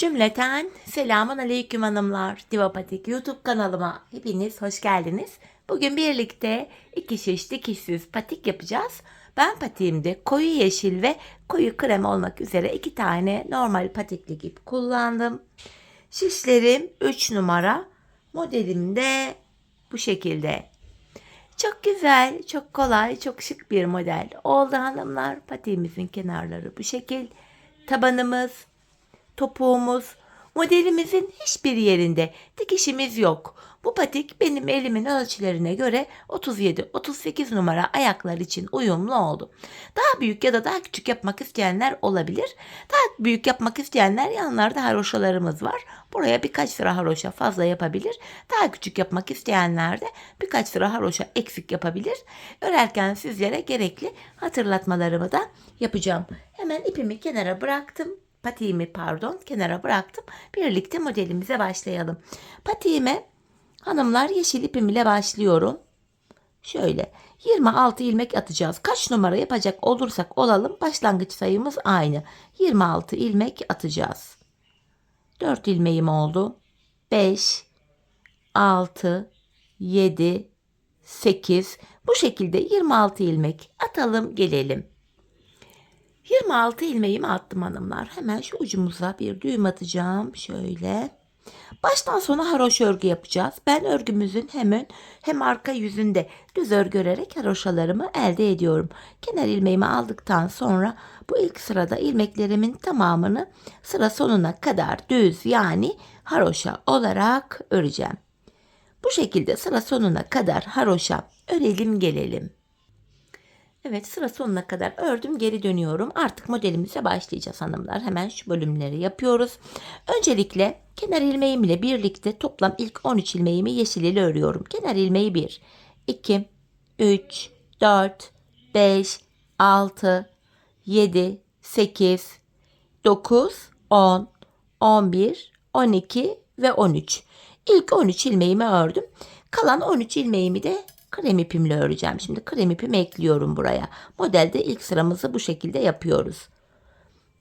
Cümleten selamun aleyküm hanımlar. Divapatik YouTube kanalıma hepiniz hoş geldiniz. Bugün birlikte iki şiş dikişsiz patik yapacağız. Ben patiğimde koyu yeşil ve koyu krem olmak üzere iki tane normal patiklik ip kullandım. Şişlerim 3 numara. Modelim de bu şekilde. Çok güzel, çok kolay, çok şık bir model oldu hanımlar. Patiğimizin kenarları bu şekil. Tabanımız, topuğumuz, modelimizin hiçbir yerinde dikişimiz yok. Bu patik benim elimin ölçülerine göre 37-38 numara ayaklar için uyumlu oldu. Daha büyük ya da daha küçük yapmak isteyenler olabilir. Daha büyük yapmak isteyenler yanlarda haroşalarımız var. Buraya birkaç sıra haroşa fazla yapabilir. Daha küçük yapmak isteyenler de birkaç sıra haroşa eksik yapabilir. Örerken sizlere gerekli hatırlatmalarımı da yapacağım. Hemen ipimi kenara bıraktım. Patiğimi kenara bıraktım. Birlikte modelimize başlayalım. Patiğime hanımlar yeşil ipim ile başlıyorum. Şöyle 26 ilmek atacağız. Kaç numara yapacak olursak olalım başlangıç sayımız aynı. 26 ilmek atacağız. 4 ilmeğim oldu. 5, 6, 7, 8. Bu şekilde 26 ilmek atalım gelelim. 26 ilmeğimi attım hanımlar. Hemen şu ucumuza bir düğüm atacağım. Şöyle. Baştan sona haroşa örgü yapacağız. Ben örgümüzün hem ön hem arka yüzünde düz örgü örerek haroşalarımı elde ediyorum. Kenar ilmeğimi aldıktan sonra bu ilk sırada ilmeklerimin tamamını sıra sonuna kadar düz yani haroşa olarak öreceğim. Bu şekilde sıra sonuna kadar haroşa örelim gelelim. Evet, sıra sonuna kadar ördüm, geri dönüyorum. Artık modelimize başlayacağız hanımlar. Hemen şu bölümleri yapıyoruz. Öncelikle kenar ilmeğim ile birlikte toplam ilk 13 ilmeğimi yeşil ile örüyorum. Kenar ilmeği 1, 2, 3, 4, 5, 6, 7, 8, 9, 10, 11, 12 ve 13. İlk 13 ilmeğimi ördüm. Kalan 13 ilmeğimi de krem ipimle öreceğim. Şimdi krem ipimi ekliyorum buraya. Modelde ilk sıramızı bu şekilde yapıyoruz.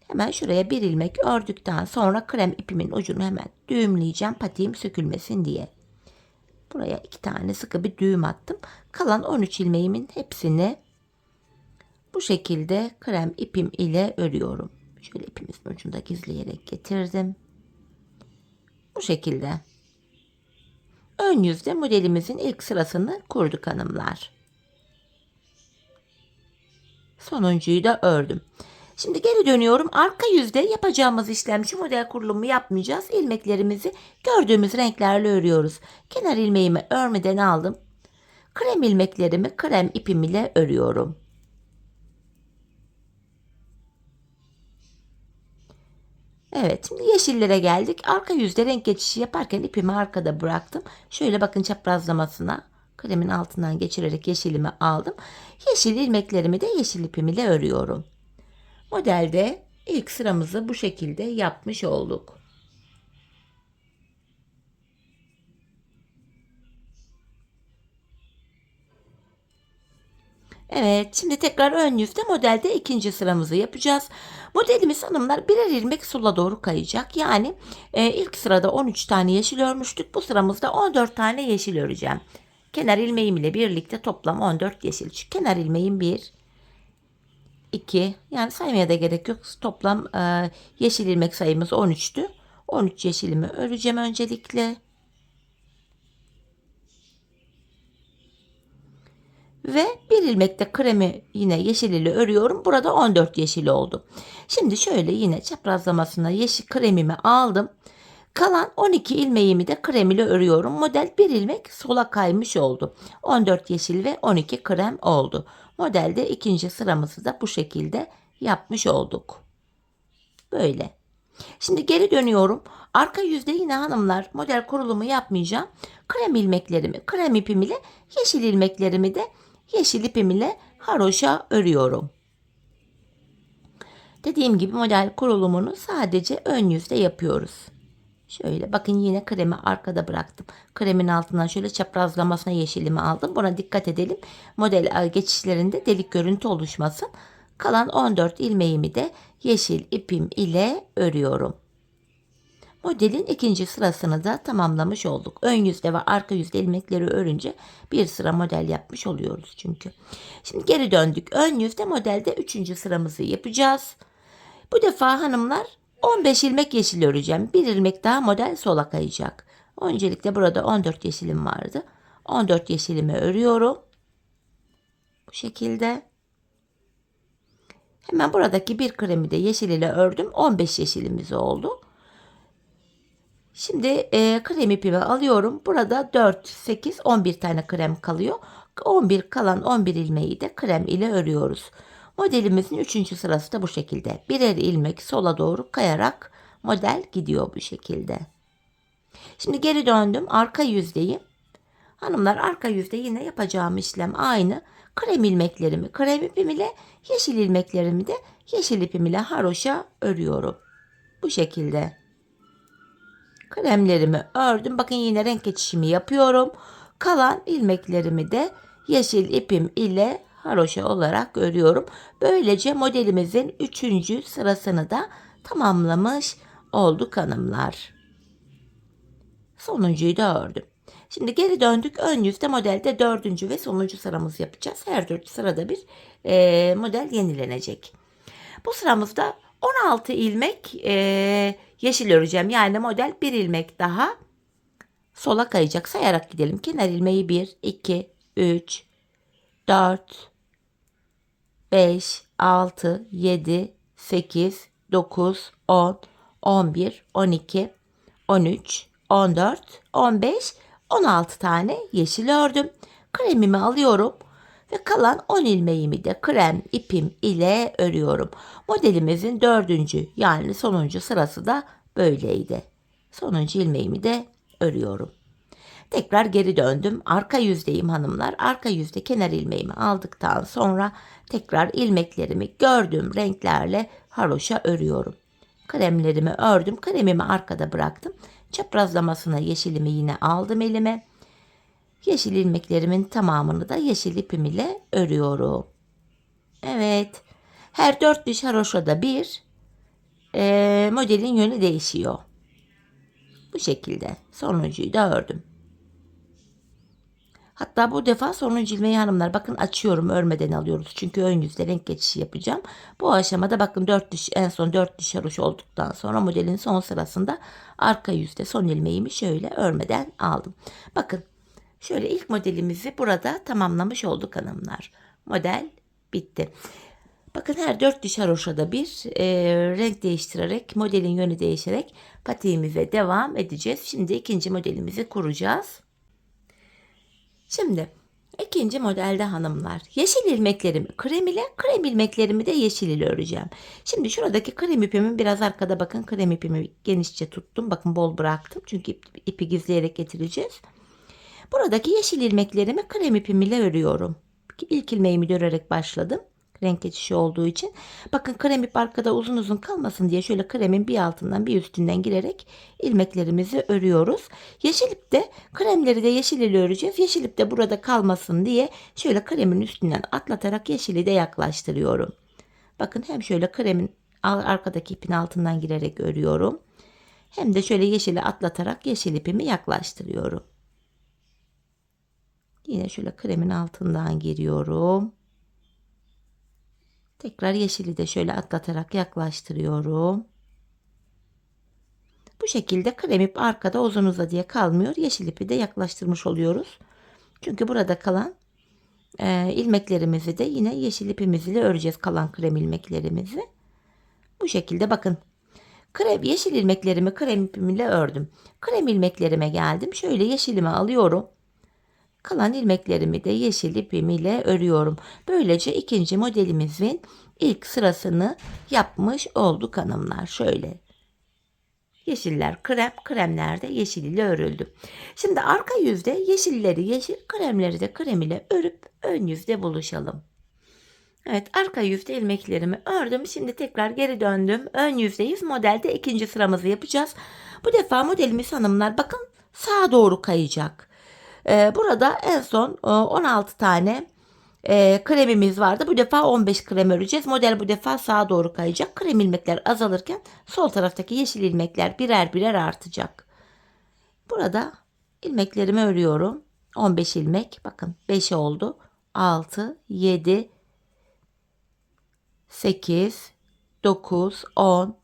Hemen şuraya bir ilmek ördükten sonra krem ipimin ucunu hemen düğümleyeceğim. Patiğim sökülmesin diye. Buraya 2 tane sıkı bir düğüm attım. Kalan 13 ilmeğimin hepsini bu şekilde krem ipim ile örüyorum. Şöyle ipimizin ucunda gizleyerek getirdim. Bu şekilde. Ön yüzde modelimizin ilk sırasını kurduk hanımlar. Sonuncuyu da ördüm. Şimdi geri dönüyorum. Arka yüzde yapacağımız işlem şu model kurulumu yapmayacağız. İlmeklerimizi gördüğümüz renklerle örüyoruz. Kenar ilmeğimi örmeden aldım. Krem ilmeklerimi krem ipim ile örüyorum. Evet, şimdi yeşillere geldik. Arka yüzde renk geçişi yaparken ipimi arkada bıraktım. Şöyle bakın, çaprazlamasına kremin altından geçirerek yeşilimi aldım. Yeşil ilmeklerimi de yeşil ipim ile örüyorum. Modelde ilk sıramızı bu şekilde yapmış olduk. Evet, şimdi tekrar ön yüzde modelde ikinci sıramızı yapacağız. Modelimiz hanımlar birer ilmek sola doğru kayacak. Yani ilk sırada 13 tane yeşil örmüştük. Bu sıramızda 14 tane yeşil öreceğim. Kenar ilmeğim ile birlikte toplam 14 yeşil. Şu kenar ilmeğim 1, 2, yani saymaya da gerek yok. Toplam yeşil ilmek sayımız 13'tü. 13 yeşilimi öreceğim öncelikle. Ve bir ilmekte kremi yine yeşil ile örüyorum. Burada 14 yeşil oldu. Şimdi şöyle yine çaprazlamasına yeşil kremimi aldım. Kalan 12 ilmeğimi de krem ile örüyorum. Model bir ilmek sola kaymış oldu. 14 yeşil ve 12 krem oldu. Modelde ikinci sıramızı da bu şekilde yapmış olduk. Böyle. Şimdi geri dönüyorum. Arka yüzde yine hanımlar model kurulumu yapmayacağım. Krem ilmeklerimi, krem ipim ile yeşil ilmeklerimi de yeşil ipim ile haroşa örüyorum. Dediğim gibi model kurulumunu sadece ön yüzde yapıyoruz. Şöyle bakın, yine kremi arkada bıraktım. Kremin altından şöyle çaprazlamasına yeşilimi aldım. Buna dikkat edelim. Model geçişlerinde delik görüntü oluşmasın. Kalan 14 ilmeğimi de yeşil ipim ile örüyorum. Modelin ikinci sırasını da tamamlamış olduk. Ön yüzde ve arka yüzde ilmekleri örünce bir sıra model yapmış oluyoruz çünkü. Şimdi geri döndük. Ön yüzde modelde üçüncü sıramızı yapacağız. Bu defa hanımlar 15 ilmek yeşil öreceğim. Bir ilmek daha model sola kayacak. Öncelikle burada 14 yeşilim vardı. 14 yeşilimi örüyorum. Bu şekilde. Hemen buradaki bir kremi de yeşil ile ördüm. 15 yeşilimiz oldu. Şimdi krem ipimi alıyorum. Burada 4, 8, 11 tane krem kalıyor. 11 kalan 11 ilmeği de krem ile örüyoruz. Modelimizin 3. sırası da bu şekilde. Birer ilmek sola doğru kayarak model gidiyor bu şekilde. Şimdi geri döndüm. Arka yüzdeyim. Hanımlar arka yüzde yine yapacağım işlem aynı. Krem ilmeklerimi krem ipim ile, yeşil ilmeklerimi de yeşil ipim ile haroşa örüyorum. Bu şekilde. Kremlerimi ördüm. Bakın yine renk geçişimi yapıyorum. Kalan ilmeklerimi de yeşil ipim ile haroşa olarak örüyorum. Böylece modelimizin 3. sırasını da tamamlamış olduk hanımlar. Sonuncuyu da ördüm. Şimdi geri döndük. Ön yüzde modelde 4. ve sonuncu sıramızı yapacağız. Her 4 sırada bir model yenilenecek. Bu sıramızda 16 ilmek yeşil öreceğim. Yani model bir ilmek daha sola kayacak. Sayarak gidelim. Kenar ilmeği 1, 2, 3, 4, 5, 6, 7, 8, 9, 10, 11, 12, 13, 14, 15, 16 tane yeşil ördüm. Kremimi alıyorum ve kalan 10 ilmeğimi de krem ipim ile örüyorum. Modelimizin 4. yani sonuncu sırası da böyleydi. Sonuncu ilmeğimi de örüyorum. Tekrar geri döndüm. Arka yüzdeyim hanımlar. Arka yüzde kenar ilmeğimi aldıktan sonra tekrar ilmeklerimi gördüğüm renklerle haroşa örüyorum. Kremlerimi ördüm. Kremimi arkada bıraktım. Çaprazlamasına yeşilimi yine aldım elime. Yeşil ilmeklerimin tamamını da yeşil ipim ile örüyorum. Evet. Her 4 diş haroşada bir modelin yönü değişiyor. Bu şekilde. Sonuncuyu da ördüm. Hatta bu defa sonuncu ilmeği hanımlar bakın açıyorum, örmeden alıyoruz. Çünkü ön yüzde renk geçişi yapacağım. Bu aşamada bakın 4 diş, en son 4 diş haroş olduktan sonra modelin son sırasında arka yüzde son ilmeğimi şöyle örmeden aldım. Bakın şöyle ilk modelimizi burada tamamlamış olduk hanımlar. Model bitti. Bakın her 4 diş haroşada bir renk değiştirerek, modelin yönü değişerek patiğimize devam edeceğiz. Şimdi ikinci modelimizi kuracağız. Şimdi ikinci modelde hanımlar yeşil ilmeklerimi krem ile, krem ilmeklerimi de yeşil ile öreceğim. Şimdi şuradaki krem ipimin biraz arkada, bakın krem ipimi genişçe tuttum. Bakın bol bıraktım çünkü ipi gizleyerek getireceğiz. Buradaki yeşil ilmeklerimi krem ipim ile örüyorum. İlk ilmeğimi de örerek başladım. Renk geçişi olduğu için. Bakın krem ip arkada uzun uzun kalmasın diye şöyle kremin bir altından bir üstünden girerek ilmeklerimizi örüyoruz. Yeşil ipte kremleri de yeşil ile öreceğiz. Yeşil ip de burada kalmasın diye şöyle kremin üstünden atlatarak yeşili de yaklaştırıyorum. Bakın hem şöyle kremin arkadaki ipin altından girerek örüyorum. Hem de şöyle yeşili atlatarak yeşil ipimi yaklaştırıyorum. Yine şöyle kremin altından giriyorum. Tekrar yeşili de şöyle atlatarak yaklaştırıyorum. Bu şekilde krem ip arkada uzun uzadıya kalmıyor. Yeşil ipi de yaklaştırmış oluyoruz. Çünkü burada kalan ilmeklerimizi de yine yeşil ipimiz ile öreceğiz, kalan krem ilmeklerimizi. Bu şekilde bakın. Yeşil ilmeklerimi krem ipimle ördüm. Krem ilmeklerime geldim. Şöyle yeşilimi alıyorum. Kalan ilmeklerimi de yeşil ipim ile örüyorum. Böylece ikinci modelimizin ilk sırasını yapmış olduk hanımlar. Şöyle. Yeşiller krem, kremler de yeşil ile örüldü. Şimdi arka yüzde yeşilleri yeşil, kremleri de krem ile örüp ön yüzde buluşalım. Evet, arka yüzde ilmeklerimi ördüm. Şimdi tekrar geri döndüm. Ön yüzdeyiz. Modelde ikinci sıramızı yapacağız. Bu defa modelimiz hanımlar bakın sağa doğru kayacak. Burada en son 16 tane kremimiz vardı. Bu defa 15 krem öreceğiz. Model bu defa sağa doğru kayacak. Krem ilmekler azalırken sol taraftaki yeşil ilmekler birer birer artacak. Burada ilmeklerimi örüyorum. 15 ilmek. Bakın 5 oldu. 6, 7, 8, 9, 10,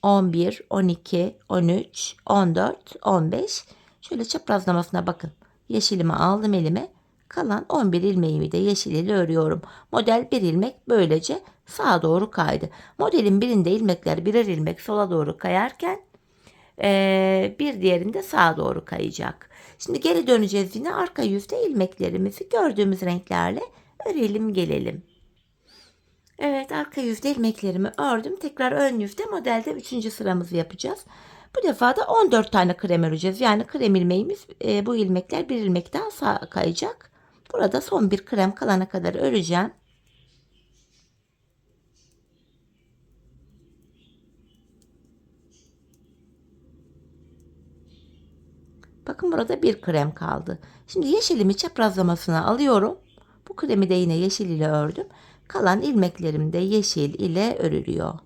11, 12, 13, 14, 15. Şöyle çaprazlamasına bakın. Yeşilimi aldım elime. Kalan 11 ilmeğimi de yeşil ile örüyorum. Model bir ilmek böylece sağa doğru kaydı. Modelin birinde ilmekler birer ilmek sola doğru kayarken bir diğerinde sağa doğru kayacak. Şimdi geri döneceğiz, yine arka yüzde ilmeklerimizi gördüğümüz renklerle örelim gelelim. Evet, arka yüzde ilmeklerimi ördüm. Tekrar ön yüzde modelde 3. sıramızı yapacağız. Bu defa da 14 tane krem öreceğiz. Yani krem ilmeğimiz, bu ilmekler bir ilmek daha sağa kayacak. Burada son bir krem kalana kadar öreceğim. Bakın burada bir krem kaldı. Şimdi yeşilimi çaprazlamasına alıyorum. Bu kremi de yine yeşil ile ördüm. Kalan ilmeklerim de yeşil ile örülüyor.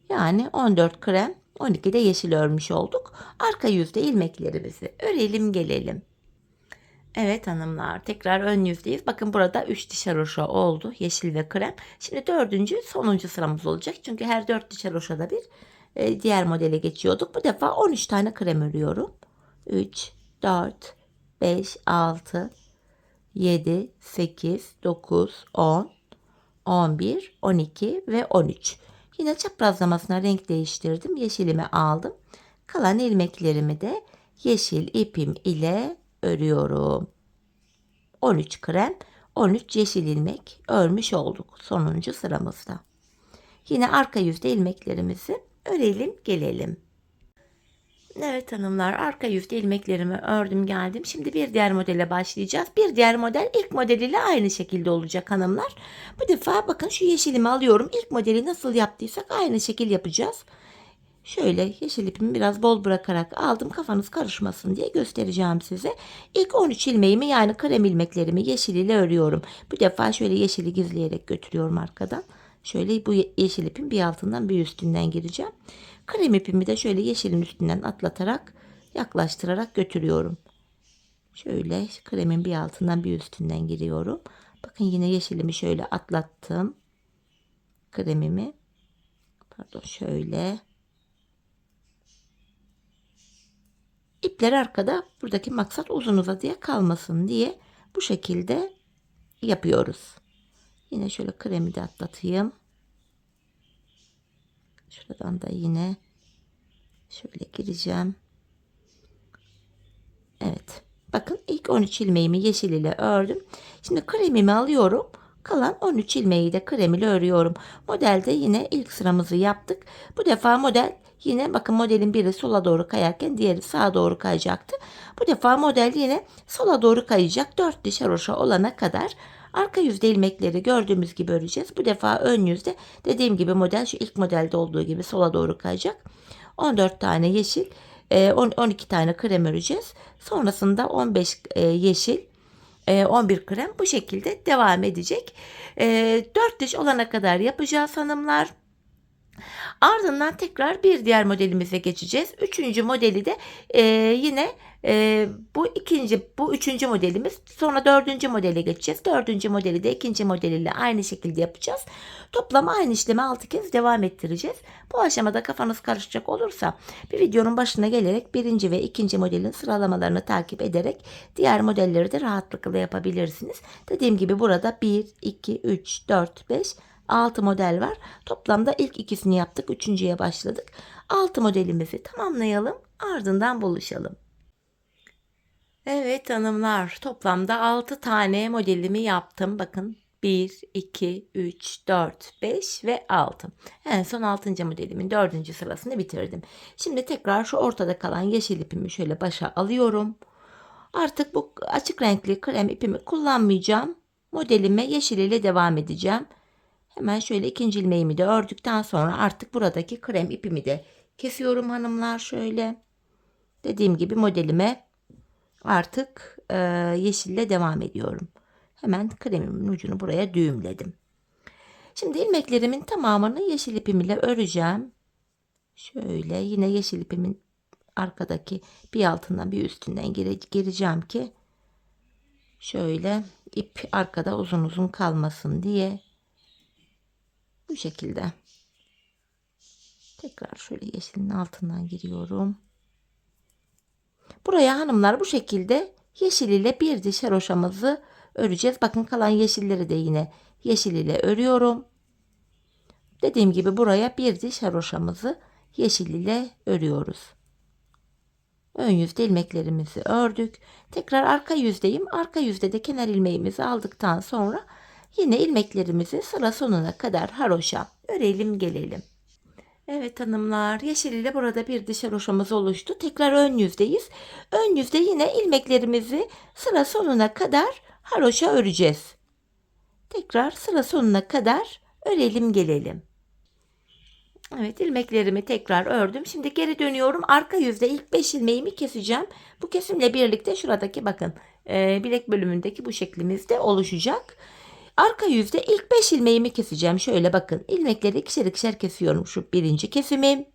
Yani 14 krem, 12 de yeşil örmüş olduk. Arka yüzde ilmeklerimizi örelim gelelim. Evet hanımlar, tekrar ön yüzdeyiz. Bakın burada 3 diş haroşa oldu. Yeşil ve krem. Şimdi dördüncü, sonuncu sıramız olacak. Çünkü her 4 diş haroşada bir diğer modele geçiyorduk. Bu defa 13 tane krem örüyorum. 3, 4, 5, 6, 7, 8, 9, 10, 11, 12 ve 13. Yine çaprazlamasına renk değiştirdim. Yeşilimi aldım. Kalan ilmeklerimi de yeşil ipim ile örüyorum. 13 krem, 13 yeşil ilmek örmüş olduk sonuncu sıramızda. Yine arka yüzde ilmeklerimizi örelim gelelim. Evet hanımlar, arka yüzde ilmeklerimi ördüm geldim. Şimdi bir diğer modele başlayacağız. Bir diğer model ilk modeliyle aynı şekilde olacak hanımlar. Bu defa bakın şu yeşilimi alıyorum. İlk modeli nasıl yaptıysak aynı şekil yapacağız. Şöyle yeşil ipimi biraz bol bırakarak aldım. Kafanız karışmasın diye göstereceğim size. İlk 13 ilmeğimi, yani krem ilmeklerimi yeşil ile örüyorum. Bu defa şöyle yeşili gizleyerek götürüyorum arkadan. Şöyle bu yeşil ipin bir altından bir üstünden gireceğim. Krem ipimi de şöyle yeşilin üstünden atlatarak, yaklaştırarak götürüyorum. Şöyle kremin bir altından bir üstünden giriyorum. Bakın yine yeşilimi şöyle atlattım. Kremimi. Pardon, şöyle. İpler arkada, buradaki maksat uzun uzadıya kalmasın diye bu şekilde yapıyoruz. Yine şöyle kremi de atlatayım. Şuradan da yine şöyle gireceğim. Evet. Bakın ilk 13 ilmeğimi yeşil ile ördüm. Şimdi kremimi alıyorum. Kalan 13 ilmeği de krem ile örüyorum. Modelde yine ilk sıramızı yaptık. Bu defa model yine, bakın modelin biri sola doğru kayarken diğeri sağa doğru kayacaktı. Bu defa model yine sola doğru kayacak. 4 diş haroşa olana kadar arka yüzde ilmekleri gördüğümüz gibi öreceğiz. Bu defa ön yüzde, dediğim gibi model şu ilk modelde olduğu gibi sola doğru kayacak. 14 tane yeşil, 12 tane krem öreceğiz. Sonrasında 15 yeşil, 11 krem, bu şekilde devam edecek. 4 diş olana kadar yapacağız hanımlar. Ardından tekrar bir diğer modelimize geçeceğiz. Üçüncü modeli de yine bu üçüncü modelimiz. Sonra dördüncü modele geçeceğiz. Dördüncü modeli de ikinci modeliyle aynı şekilde yapacağız. Toplam aynı işlemi 6 kez devam ettireceğiz. Bu aşamada kafanız karışacak olursa bir videonun başına gelerek birinci ve ikinci modelin sıralamalarını takip ederek diğer modelleri de rahatlıkla yapabilirsiniz. Dediğim gibi burada 1, 2, 3, 4, 5, 6 model var. Toplamda ilk ikisini yaptık. Üçüncüye başladık. 6 modelimizi tamamlayalım. Ardından buluşalım. Evet hanımlar, toplamda 6 tane modelimi yaptım. Bakın 1, 2, 3, 4, 5 ve 6. En son 6. modelimin 4. sırasını bitirdim. Şimdi tekrar şu ortada kalan yeşil ipimi şöyle başa alıyorum. Artık bu açık renkli krem ipimi kullanmayacağım. Modelime yeşil ile devam edeceğim. Hemen şöyle ikinci ilmeğimi de ördükten sonra artık buradaki krem ipimi de kesiyorum hanımlar şöyle. Dediğim gibi modelime artık yeşille devam ediyorum. Hemen kremimin ucunu buraya düğümledim. Şimdi ilmeklerimin tamamını yeşil ipim ile öreceğim. Şöyle yine yeşil ipimin arkadaki bir altından bir üstünden gireceğim ki şöyle ip arkada uzun uzun kalmasın diye. Bu şekilde. Tekrar şöyle yeşilin altından giriyorum. Buraya hanımlar bu şekilde yeşil ile bir diş haroşamızı öreceğiz. Bakın kalan yeşilleri de yine yeşil ile örüyorum. Dediğim gibi buraya bir diş haroşamızı yeşil ile örüyoruz. Ön yüzde ilmeklerimizi ördük. Tekrar arka yüzdeyim. Arka yüzde de kenar ilmeğimizi aldıktan sonra yine ilmeklerimizi sıra sonuna kadar haroşa örelim gelelim. Evet hanımlar, yeşil ile burada bir diş haroşamız oluştu. Tekrar ön yüzdeyiz. Ön yüzde yine ilmeklerimizi sıra sonuna kadar haroşa öreceğiz. Tekrar sıra sonuna kadar örelim gelelim. Evet, ilmeklerimi tekrar ördüm. Şimdi geri dönüyorum. Arka yüzde ilk 5 ilmeğimi keseceğim. Bu kesimle birlikte şuradaki bakın bilek bölümündeki bu şeklimizde oluşacak. Arka yüzde ilk 5 ilmeğimi keseceğim. Şöyle bakın. İlmekleri ikişer ikişer kesiyorum. Şu birinci kesimim.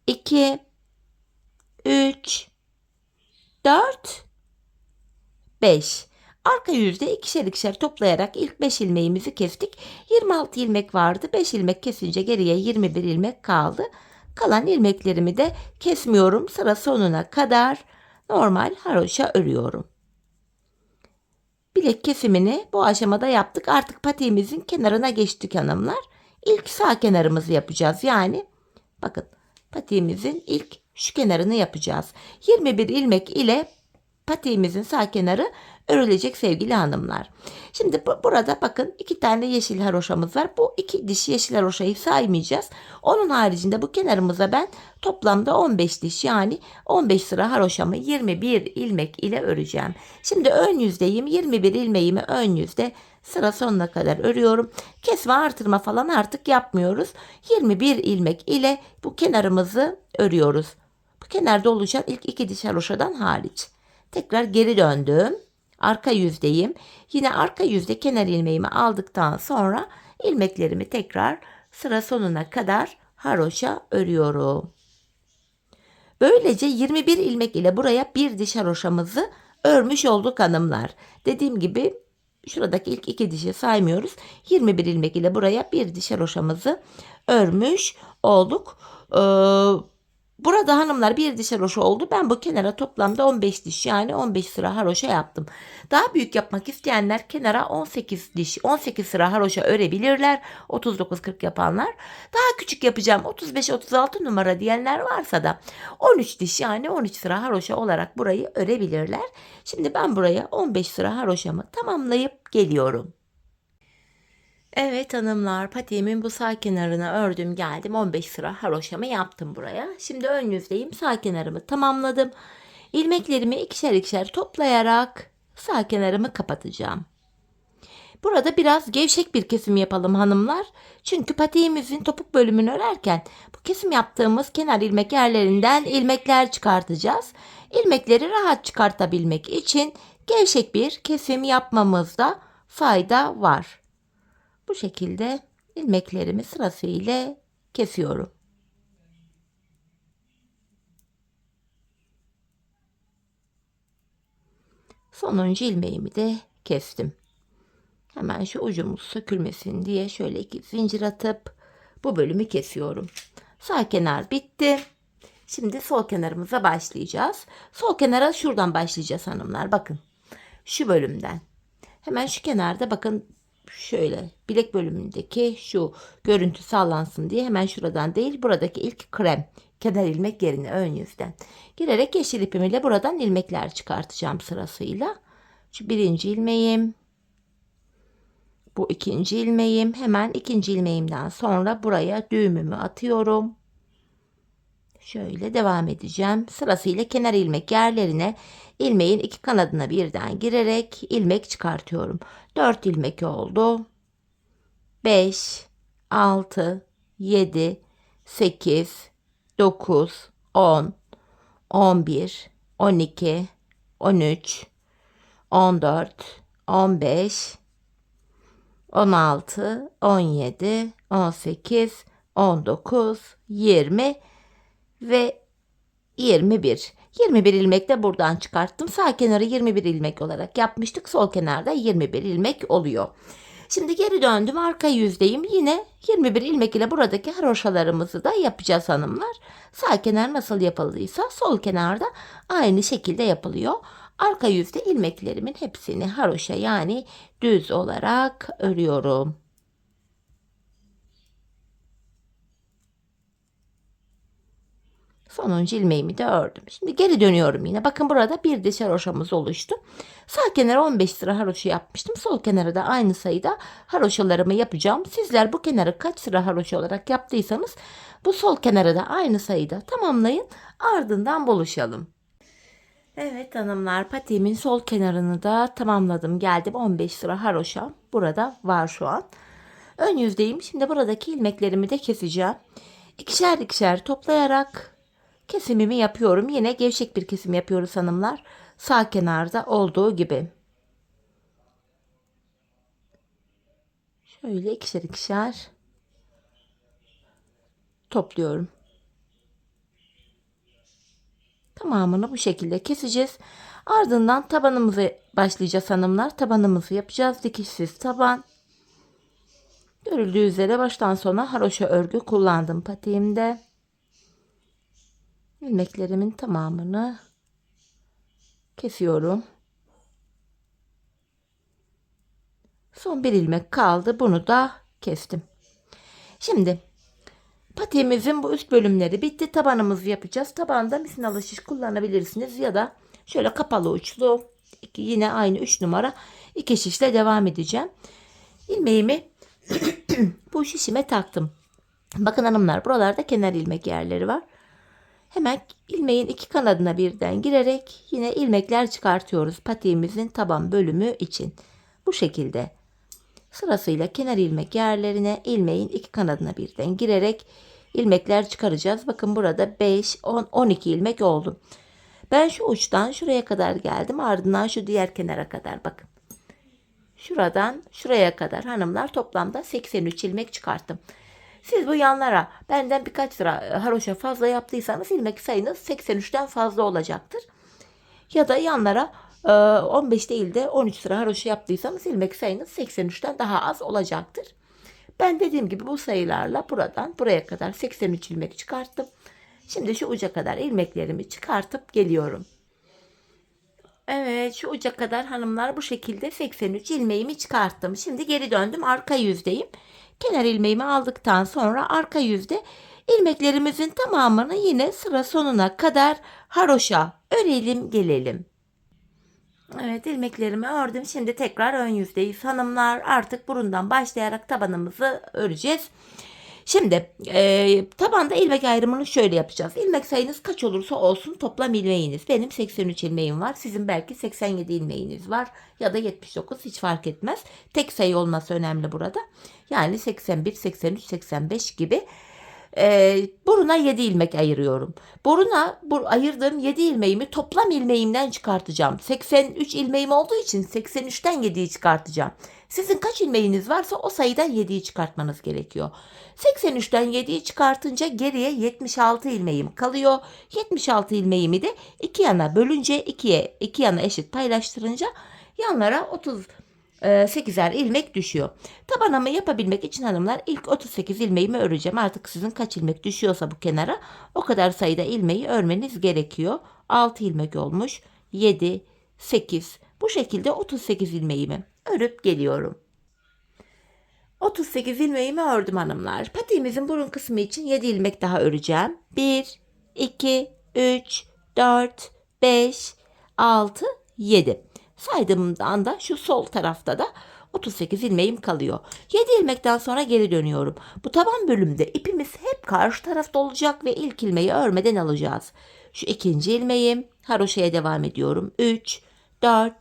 2 3 4 5. Arka yüzde ikişer ikişer toplayarak ilk 5 ilmeğimizi kestik. 26 ilmek vardı. 5 ilmek kesince geriye 21 ilmek kaldı. Kalan ilmeklerimi de kesmiyorum. Sıra sonuna kadar normal haroşa örüyorum. Bilek kesimini bu aşamada yaptık. Artık patiğimizin kenarına geçtik hanımlar. İlk sağ kenarımızı yapacağız. Yani bakın patiğimizin ilk şu kenarını yapacağız. 21 ilmek ile patiğimizin sağ kenarı örülecek sevgili hanımlar. Şimdi burada bakın 2 tane yeşil haroşamız var. Bu 2 diş yeşil haroşayı saymayacağız. Onun haricinde bu kenarımıza ben toplamda 15 diş yani 15 sıra haroşamı 21 ilmek ile öreceğim. Şimdi ön yüzdeyim. 21 ilmeğimi ön yüzde sıra sonuna kadar örüyorum. Kesme artırma falan artık yapmıyoruz. 21 ilmek ile bu kenarımızı örüyoruz. Bu kenarda oluşan ilk 2 diş haroşadan hariç. Tekrar geri döndüm. Arka yüzdeyim. Yine arka yüzde kenar ilmeğimi aldıktan sonra ilmeklerimi tekrar sıra sonuna kadar haroşa örüyorum. Böylece 21 ilmek ile buraya bir diş haroşamızı örmüş olduk hanımlar. Dediğim gibi şuradaki ilk 2 dişi saymıyoruz. 21 ilmek ile buraya bir diş haroşamızı örmüş olduk. Burada hanımlar bir diş haroşa oldu. Ben bu kenara toplamda 15 diş yani 15 sıra haroşa yaptım. Daha büyük yapmak isteyenler kenara 18 diş 18 sıra haroşa örebilirler. 39-40 yapanlar. Daha küçük yapacağım 35-36 numara diyenler varsa da 13 diş yani 13 sıra haroşa olarak burayı örebilirler. Şimdi ben buraya 15 sıra haroşamı tamamlayıp geliyorum. Evet hanımlar, patiğimin bu sağ kenarına ördüm geldim. 15 sıra haroşamı yaptım buraya. Şimdi ön yüzdeyim. Sağ kenarımı tamamladım. İlmeklerimi ikişer ikişer toplayarak sağ kenarımı kapatacağım. Burada biraz gevşek bir kesim yapalım hanımlar. Çünkü patiğimizin topuk bölümünü örerken bu kesim yaptığımız kenar ilmek yerlerinden ilmekler çıkartacağız. İlmekleri rahat çıkartabilmek için gevşek bir kesim yapmamızda fayda var. Bu şekilde ilmeklerimi sırasıyla kesiyorum. Sonuncu ilmeğimi de kestim. Hemen şu ucumuz sökülmesin diye şöyle 2 zincir atıp bu bölümü kesiyorum. Sağ kenar bitti. Şimdi sol kenarımıza başlayacağız. Sol kenara şuradan başlayacağız hanımlar. Bakın şu bölümden. Hemen şu kenarda bakın şöyle bilek bölümündeki şu görüntü sağlansın diye hemen şuradan değil buradaki ilk krem kenar ilmek yerine ön yüzden girerek yeşil ipim ile buradan ilmekler çıkartacağım sırasıyla. Şu birinci ilmeğim, bu ikinci ilmeğim, hemen ikinci ilmeğimden sonra buraya düğümümü atıyorum. Şöyle devam edeceğim. Sırasıyla kenar ilmek yerlerine ilmeğin iki kanadına birden girerek ilmek çıkartıyorum. 4 ilmek oldu. 5, 6, 7, 8, 9, 10, 11, 12, 13, 14, 15, 16, 17, 18, 19, 20 ve 21. 21 ilmek de buradan çıkarttım. Sağ kenarı 21 ilmek olarak yapmıştık. Sol kenarda 21 ilmek oluyor. Şimdi geri döndüm. Arka yüzdeyim. Yine 21 ilmek ile buradaki haroşalarımızı da yapacağız hanımlar. Sağ kenar nasıl yapıldıysa sol kenarda aynı şekilde yapılıyor. Arka yüzde ilmeklerimin hepsini haroşa yani düz olarak örüyorum. Sonuncu ilmeğimi de ördüm. Şimdi geri dönüyorum yine. Bakın burada bir diş haroşamız oluştu. Sağ kenara 15 sıra haroşa yapmıştım. Sol kenara da aynı sayıda haroşalarımı yapacağım. Sizler bu kenarı kaç sıra haroşa olarak yaptıysanız bu sol kenara da aynı sayıda tamamlayın. Ardından buluşalım. Evet hanımlar, patiğimin sol kenarını da tamamladım. Geldim 15 sıra haroşa. Burada var şu an. Ön yüzdeyim. Şimdi buradaki ilmeklerimi de keseceğim. İkişer ikişer toplayarak kesimimi yapıyorum. Yine gevşek bir kesim yapıyoruz hanımlar. Sağ kenarda olduğu gibi. Şöyle ikişer ikişer topluyorum. Tamamını bu şekilde keseceğiz. Ardından tabanımızı başlayacağız hanımlar. Tabanımızı yapacağız. Dikişsiz taban. Görüldüğü üzere baştan sona haroşa örgü kullandım patiğimde. İlmeklerimin tamamını kesiyorum. Son bir ilmek kaldı. Bunu da kestim. Şimdi patiğimizin bu üst bölümleri bitti. Tabanımızı yapacağız. Tabanda misinalı şiş kullanabilirsiniz ya da şöyle kapalı uçlu yine aynı 3 numara 2 şişle devam edeceğim. İlmeğimi bu şişime taktım. Bakın hanımlar, buralarda kenar ilmek yerleri var. Hemen ilmeğin iki kanadına birden girerek yine ilmekler çıkartıyoruz patiğimizin taban bölümü için. Bu şekilde sırasıyla kenar ilmek yerlerine ilmeğin iki kanadına birden girerek ilmekler çıkaracağız. Bakın burada 5, 10, 12 ilmek oldu. Ben şu uçtan şuraya kadar geldim. Ardından şu diğer kenara kadar bakın. Şuradan şuraya kadar hanımlar toplamda 83 ilmek çıkarttım. Siz bu yanlara benden birkaç sıra haroşa fazla yaptıysanız ilmek sayınız 83'ten fazla olacaktır. Ya da yanlara 15 değil de 13 sıra haroşa yaptıysanız ilmek sayınız 83'ten daha az olacaktır. Ben dediğim gibi bu sayılarla buradan buraya kadar 83 ilmek çıkarttım. Şimdi şu uca kadar ilmeklerimi çıkartıp geliyorum. Evet, şu uca kadar hanımlar bu şekilde 83 ilmeğimi çıkarttım. Şimdi geri döndüm, arka yüzdeyim. Kenar ilmeğimi aldıktan sonra arka yüzde ilmeklerimizin tamamını yine sıra sonuna kadar haroşa örelim gelelim. Evet, ilmeklerimi ördüm. Şimdi tekrar ön yüzdeyiz hanımlar. Artık burundan başlayarak tabanımızı öreceğiz. Şimdi tabanda ilmek ayrımını şöyle yapacağız. İlmek sayınız kaç olursa olsun toplam ilmeğiniz. Benim 83 ilmeğim var. Sizin belki 87 ilmeğiniz var. Ya da 79, hiç fark etmez. Tek sayı olması önemli burada. Yani 81, 83, 85 gibi. Buruna 7 ilmek ayırıyorum. Buruna ayırdığım 7 ilmeğimi toplam ilmeğimden çıkartacağım. 83 ilmeğim olduğu için 83'ten 7'yi çıkartacağım. Sizin kaç ilmeğiniz varsa o sayıdan 7'yi çıkartmanız gerekiyor. 83'ten 7'yi çıkartınca geriye 76 ilmeğim kalıyor. 76 ilmeğimi de iki yana bölünce iki yana eşit paylaştırınca yanlara 38'er ilmek düşüyor. Tabanımı yapabilmek için hanımlar ilk 38 ilmeğimi öreceğim. Artık sizin kaç ilmek düşüyorsa bu kenara o kadar sayıda ilmeği örmeniz gerekiyor. 6 ilmek olmuş. 7, 8. Bu şekilde 38 ilmeğimi örüp geliyorum. 38 ilmeğimi ördüm hanımlar. Patiğimizin burun kısmı için 7 ilmek daha öreceğim. 1, 2, 3, 4, 5, 6, 7. Saydığımdan da şu sol tarafta da 38 ilmeğim kalıyor. 7 ilmekten sonra geri dönüyorum. Bu taban bölümde ipimiz hep karşı tarafta olacak ve ilk ilmeği örmeden alacağız. Şu ikinci ilmeğim, haroşaya devam ediyorum. 3, 4,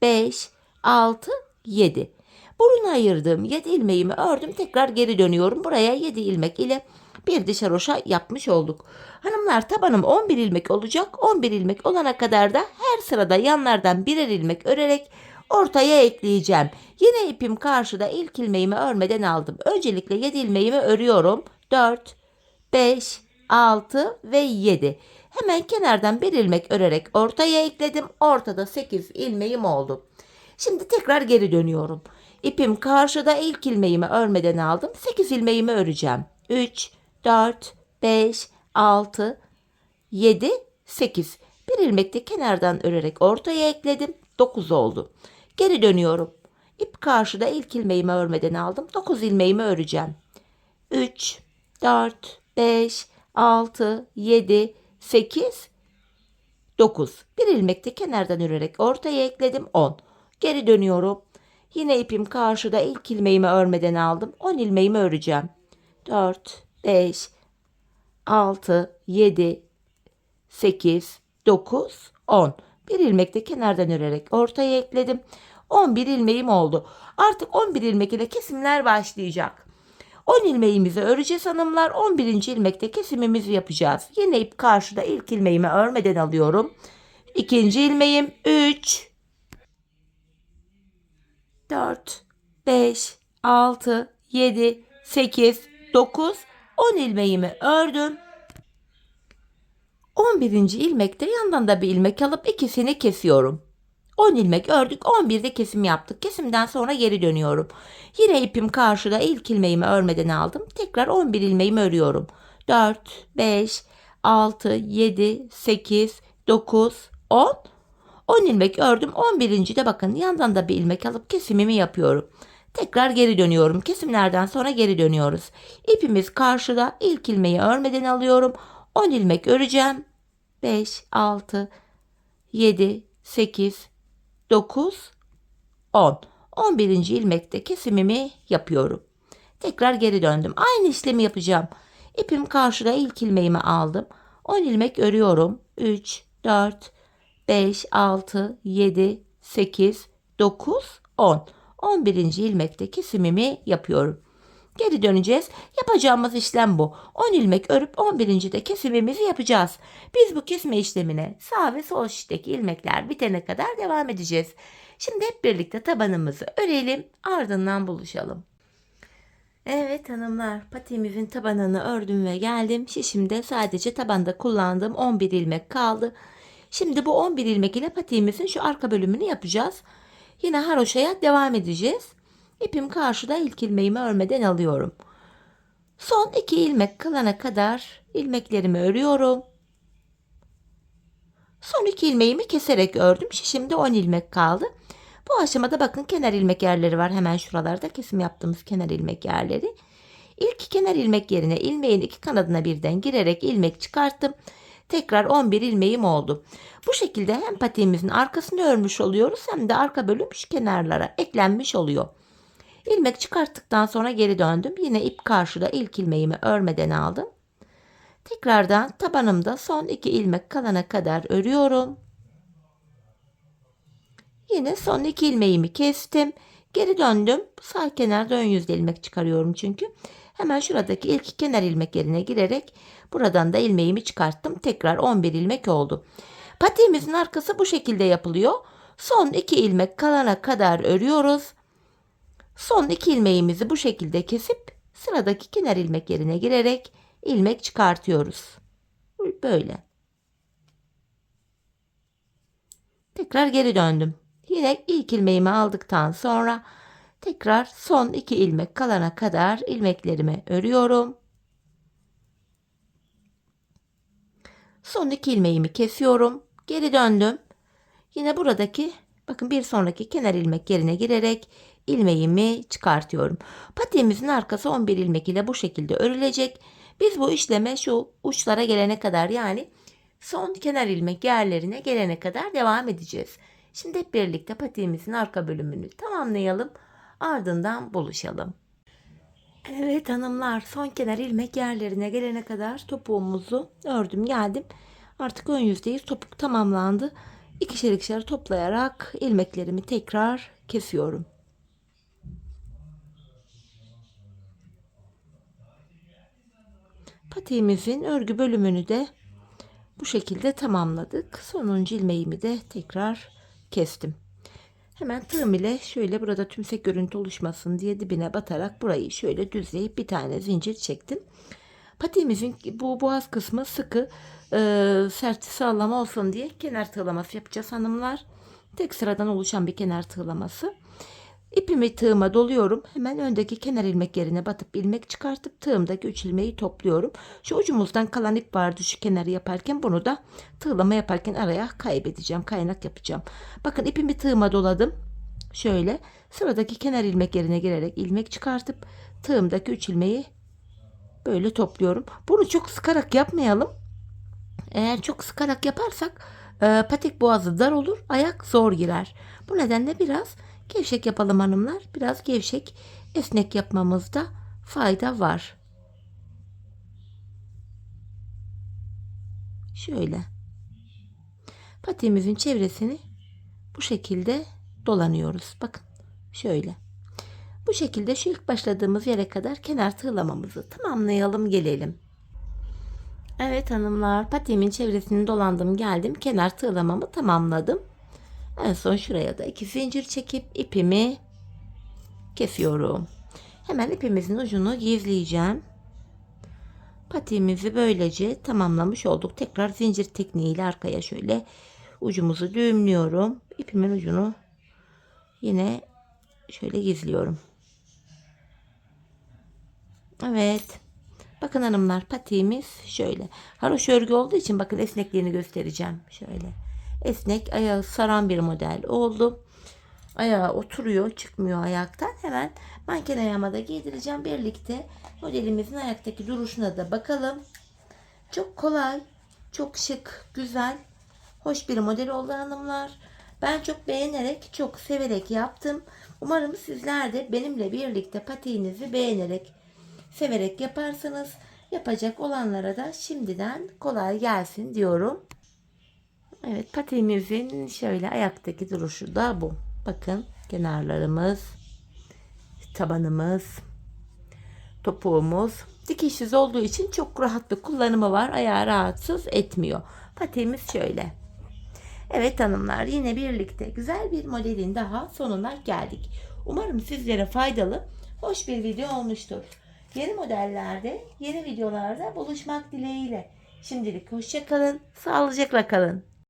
5, 6, 7. Buruna ayırdığım 7 ilmeğimi ördüm. Tekrar geri dönüyorum. Buraya 7 ilmek ile bir diş haroşa yapmış olduk. Hanımlar, tabanım 11 ilmek olacak. 11 ilmek olana kadar da her sırada yanlardan birer ilmek örerek ortaya ekleyeceğim. Yine ipim karşıda, ilk ilmeğimi örmeden aldım. Öncelikle 7 ilmeğimi örüyorum. 4, 5, 6 ve 7. Hemen kenardan bir ilmek örerek ortaya ekledim. Ortada 8 ilmeğim oldu. Şimdi tekrar geri dönüyorum. İpim karşıda, ilk ilmeğimi örmeden aldım. 8 ilmeğimi öreceğim. 3, 4, 5, 6, 7, 8. Bir ilmek de kenardan örerek ortaya ekledim. 9 oldu. Geri dönüyorum. İp karşıda, ilk ilmeğimi örmeden aldım. 9 ilmeğimi öreceğim. 3, 4, 5, 6, 7, 8, 9. Bir ilmek de kenardan örerek ortaya ekledim. 10. Geri dönüyorum. Yine ipim karşıda, ilk ilmeğimi örmeden aldım. 10 ilmeğimi öreceğim. 4, 5, 6, 7, 8, 9, 10. Bir ilmek de kenardan örerek ortaya ekledim. 11 ilmeğim oldu. Artık 11 ilmek ile kesimler başlayacak. 10 ilmeğimizi öreceğiz hanımlar. 11. ilmekte kesimimizi yapacağız. Yine ip karşıda, ilk ilmeğimi örmeden alıyorum. İkinci ilmeğim 3, 4, 5, 6, 7, 8, 9, 10 ilmeğimi ördüm. 11. ilmekte yandan da bir ilmek alıp ikisini kesiyorum. 10 ilmek ördük, 11'de kesim yaptık. Kesimden sonra geri dönüyorum. Yine ipim karşıda, ilk ilmeğimi örmeden aldım. Tekrar 11 ilmeğimi örüyorum. 4, 5, 6, 7, 8, 9, 10. 10 ilmek ördüm. 11. de bakın yandan da bir ilmek alıp kesimimi yapıyorum. Tekrar geri dönüyorum. Kesimlerden sonra geri dönüyoruz. İpimiz karşıda, ilk ilmeği örmeden alıyorum. 10 ilmek öreceğim. 5, 6, 7, 8, 9, 10. 11. ilmekte kesimimi yapıyorum. Tekrar geri döndüm. Aynı işlemi yapacağım. İpim karşıda, ilk ilmeğimi aldım. 10 ilmek örüyorum. 3, 4, 5, 6, 7, 8, 9, 10. 11. ilmekte kesimimi yapıyorum. Geri döneceğiz. Yapacağımız işlem bu. 10 ilmek örüp 11. de kesimimizi yapacağız. Biz bu kesme işlemine sağ ve sol şişteki ilmekler bitene kadar devam edeceğiz. Şimdi hep birlikte tabanımızı örelim, ardından buluşalım. Evet hanımlar, patiğimizin tabanını ördüm ve geldim. Şişimde sadece tabanda kullandığım 11 ilmek kaldı. Şimdi bu 11 ilmek ile patiğimizin şu arka bölümünü yapacağız. Yine haroşaya devam edeceğiz. İpim karşıda, ilk ilmeğimi örmeden alıyorum. Son 2 ilmek kalana kadar ilmeklerimi örüyorum. Son 2 ilmeğimi keserek ördüm. Şişimde 10 ilmek kaldı. Bu aşamada bakın, kenar ilmek yerleri var. Hemen şuralarda kesim yaptığımız kenar ilmek yerleri. İlk kenar ilmek yerine ilmeğin iki kanadına birden girerek ilmek çıkarttım. Tekrar 11 ilmeğim oldu. Bu şekilde hem patiğimizin arkasını örmüş oluyoruz, hem de arka bölüm şu kenarlara eklenmiş oluyor. İlmek çıkarttıktan sonra geri döndüm. Yine ip karşıda, ilk ilmeğimi örmeden aldım. Tekrardan tabanımda son 2 ilmek kalana kadar örüyorum. Yine son 2 ilmeğimi kestim. Geri döndüm. Sağ kenarda ön yüzde ilmek çıkarıyorum çünkü. Hemen şuradaki ilk kenar ilmek yerine girerek buradan da ilmeğimi çıkarttım. Tekrar 11 ilmek oldu. Patiğimizin arkası bu şekilde yapılıyor. Son 2 ilmek kalana kadar örüyoruz. Son 2 ilmeğimizi bu şekilde kesip sıradaki kenar ilmek yerine girerek ilmek çıkartıyoruz. Böyle. Tekrar geri döndüm. Yine ilk ilmeğimi aldıktan sonra tekrar son 2 ilmek kalana kadar ilmeklerimi örüyorum. Son 2 ilmeğimi kesiyorum. Geri döndüm. Yine buradaki bakın bir sonraki kenar ilmek yerine girerek ilmeğimi çıkartıyorum. Patiğimizin arkası 11 ilmek ile bu şekilde örülecek. Biz bu işleme şu uçlara gelene kadar, yani son kenar ilmek yerlerine gelene kadar devam edeceğiz. Şimdi hep birlikte patiğimizin arka bölümünü tamamlayalım. Ardından buluşalım. Evet hanımlar, son kenar ilmek yerlerine gelene kadar topuğumuzu ördüm geldim. Artık ön yüzdeyiz. Topuk tamamlandı. İkişer ikişer toplayarak ilmeklerimi tekrar kesiyorum. Patiğimizin örgü bölümünü de bu şekilde tamamladık. Sonuncu ilmeğimi de tekrar kestim. Hemen tığım ile şöyle burada tümsek görüntü oluşmasın diye dibine batarak burayı şöyle düzleyip bir tane zincir çektim. Patiğimizin bu boğaz kısmı sıkı, sert, sağlam olsun diye kenar tığlaması yapacağız hanımlar. Tek sıradan oluşan bir kenar tığlaması. İpimi tığıma doluyorum. Hemen öndeki kenar ilmek yerine batıp ilmek çıkartıp tığımdaki 3 ilmeği topluyorum. Şu ucumuzdan kalan ip vardı şu kenarı yaparken, bunu da tığlama yaparken araya kaybedeceğim. Kaynak yapacağım. Bakın ipimi tığıma doladım. Şöyle sıradaki kenar ilmek yerine girerek ilmek çıkartıp tığımdaki 3 ilmeği böyle topluyorum. Bunu çok sıkarak yapmayalım. Eğer çok sıkarak yaparsak patik boğazı dar olur, ayak zor girer. Bu nedenle biraz gevşek yapalım hanımlar. Biraz gevşek, esnek yapmamızda fayda var. Şöyle. Patiğimizin çevresini bu şekilde dolanıyoruz. Bakın şöyle. Bu şekilde şu ilk başladığımız yere kadar kenar tığlamamızı tamamlayalım gelelim. Evet hanımlar, patiğimin çevresini dolandım geldim. Kenar tığlamamı tamamladım. En son şuraya da 2 zincir çekip ipimi kesiyorum. Hemen ipimizin ucunu gizleyeceğim. Patiğimizi böylece tamamlamış olduk. Tekrar zincir tekniğiyle arkaya şöyle ucumuzu düğümlüyorum. İpimin ucunu yine şöyle gizliyorum. Evet. Bakın hanımlar, patiğimiz şöyle. Haroşa örgü olduğu için bakın esnekliğini göstereceğim. Şöyle. Esnek, ayağı saran bir model oldu. Ayağı oturuyor, çıkmıyor ayaktan. Hemen manken ayağıma da giydireceğim. Birlikte modelimizin ayaktaki duruşuna da bakalım. Çok kolay, çok şık, güzel, hoş bir model oldu hanımlar. Ben çok beğenerek, çok severek yaptım. Umarım sizler de benimle birlikte patiğinizi beğenerek, severek yaparsınız. Yapacak olanlara da şimdiden kolay gelsin diyorum. Evet, patiğimizin şöyle ayaktaki duruşu da bu. Bakın kenarlarımız, tabanımız, topuğumuz dikişsiz olduğu için çok rahat bir kullanımı var. Ayağı rahatsız etmiyor. Patiğimiz şöyle. Evet hanımlar, yine birlikte güzel bir modelin daha sonuna geldik. Umarım sizlere faydalı, hoş bir video olmuştur. Yeni modellerde, yeni videolarda buluşmak dileğiyle. Şimdilik hoşça kalın, sağlıcakla kalın.